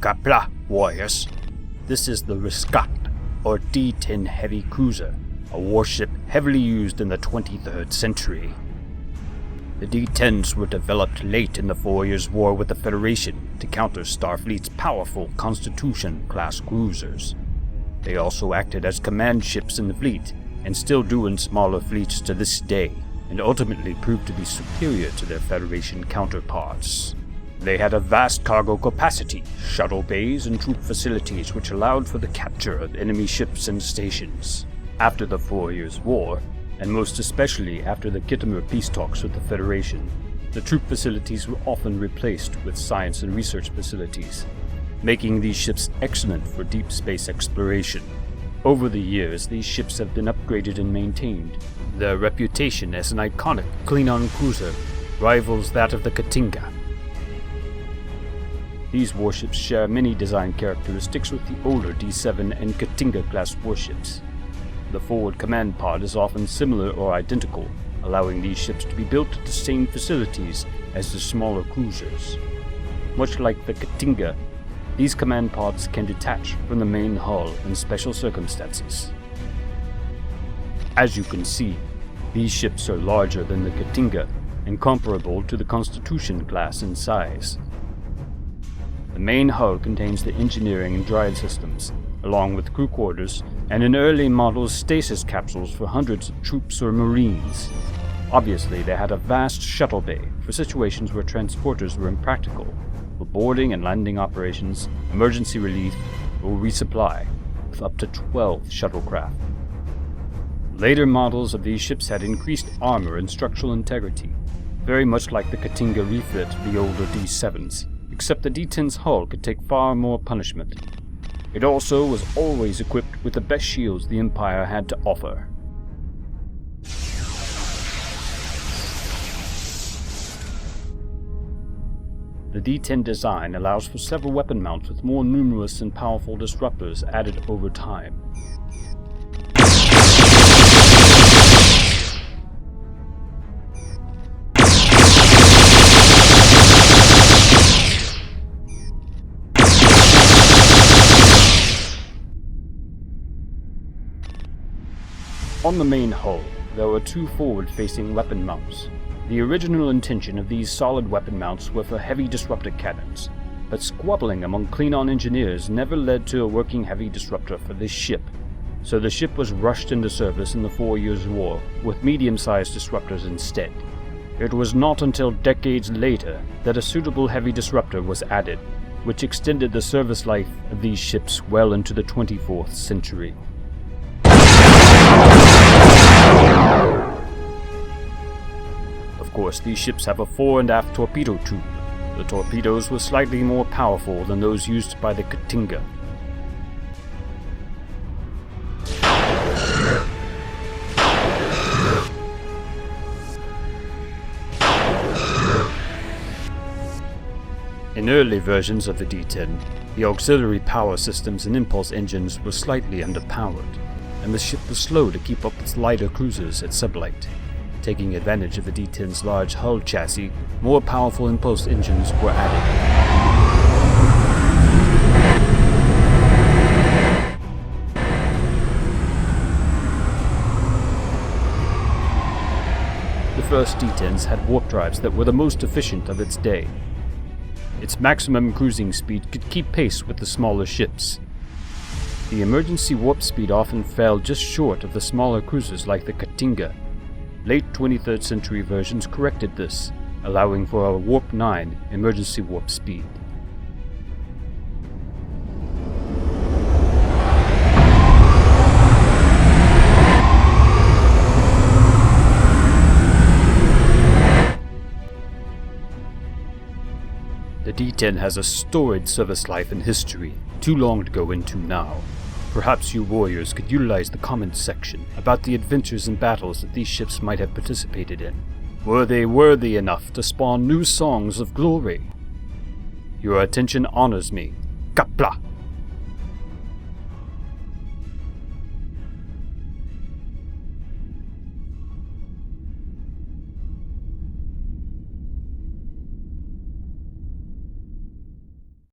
Kapla, warriors. This is the Riskat, or D-10 heavy cruiser, a warship heavily used in the 23rd century. The D-10s were developed late in the 4 Years' War with the Federation to counter Starfleet's powerful Constitution-class cruisers. They also acted as command ships in the fleet, and still do in smaller fleets to this day, and ultimately proved to be superior to their Federation counterparts. They had a vast cargo capacity, shuttle bays, and troop facilities which allowed for the capture of enemy ships and stations. After the 4 Years' War, and most especially after the Kittimer peace talks with the Federation, the troop facilities were often replaced with science and research facilities, making these ships excellent for deep space exploration. Over the years, these ships have been upgraded and maintained. Their reputation as an iconic Klingon cruiser rivals that of the Katinga. These warships share many design characteristics with the older D7 and Katinga-class warships. The forward command pod is often similar or identical, allowing these ships to be built at the same facilities as the smaller cruisers. Much like the Katinga, these command pods can detach from the main hull in special circumstances. As you can see, these ships are larger than the Katinga and comparable to the Constitution class in size. The main hull contains the engineering and drive systems, along with crew quarters and an early model's stasis capsules for hundreds of troops or marines. Obviously, they had a vast shuttle bay for situations where transporters were impractical, for boarding and landing operations, emergency relief, or resupply, with up to 12 shuttlecraft. Later models of these ships had increased armor and structural integrity, very much like the Katinga refit of the older D7s, except the D10's hull could take far more punishment. It also was always equipped with the best shields the Empire had to offer. The D10 design allows for several weapon mounts with more numerous and powerful disruptors added over time. On the main hull, there were two forward-facing weapon mounts. The original intention of these solid weapon mounts were for heavy disruptor cannons, but squabbling among Klingon engineers never led to a working heavy disruptor for this ship, so the ship was rushed into service in the 4 Years' War with medium-sized disruptors instead. It was not until decades later that a suitable heavy disruptor was added, which extended the service life of these ships well into the 24th century. Of course, these ships have a fore and aft torpedo tube. The torpedoes were slightly more powerful than those used by the Katinga. In early versions of the D10, the auxiliary power systems and impulse engines were slightly underpowered, and the ship was slow to keep up with lighter cruisers at sublight. Taking advantage of the D10's large hull chassis, more powerful impulse engines were added. The first D10s had warp drives that were the most efficient of its day. Its maximum cruising speed could keep pace with the smaller ships. The emergency warp speed often fell just short of the smaller cruisers like the Katinga. Late 23rd century versions corrected this, allowing for a Warp 9 emergency warp speed. The D10 has a storied service life and history, too long to go into now. Perhaps you warriors could utilize the comments section about the adventures and battles that these ships might have participated in. Were they worthy enough to spawn new songs of glory? Your attention honors me. Kapla!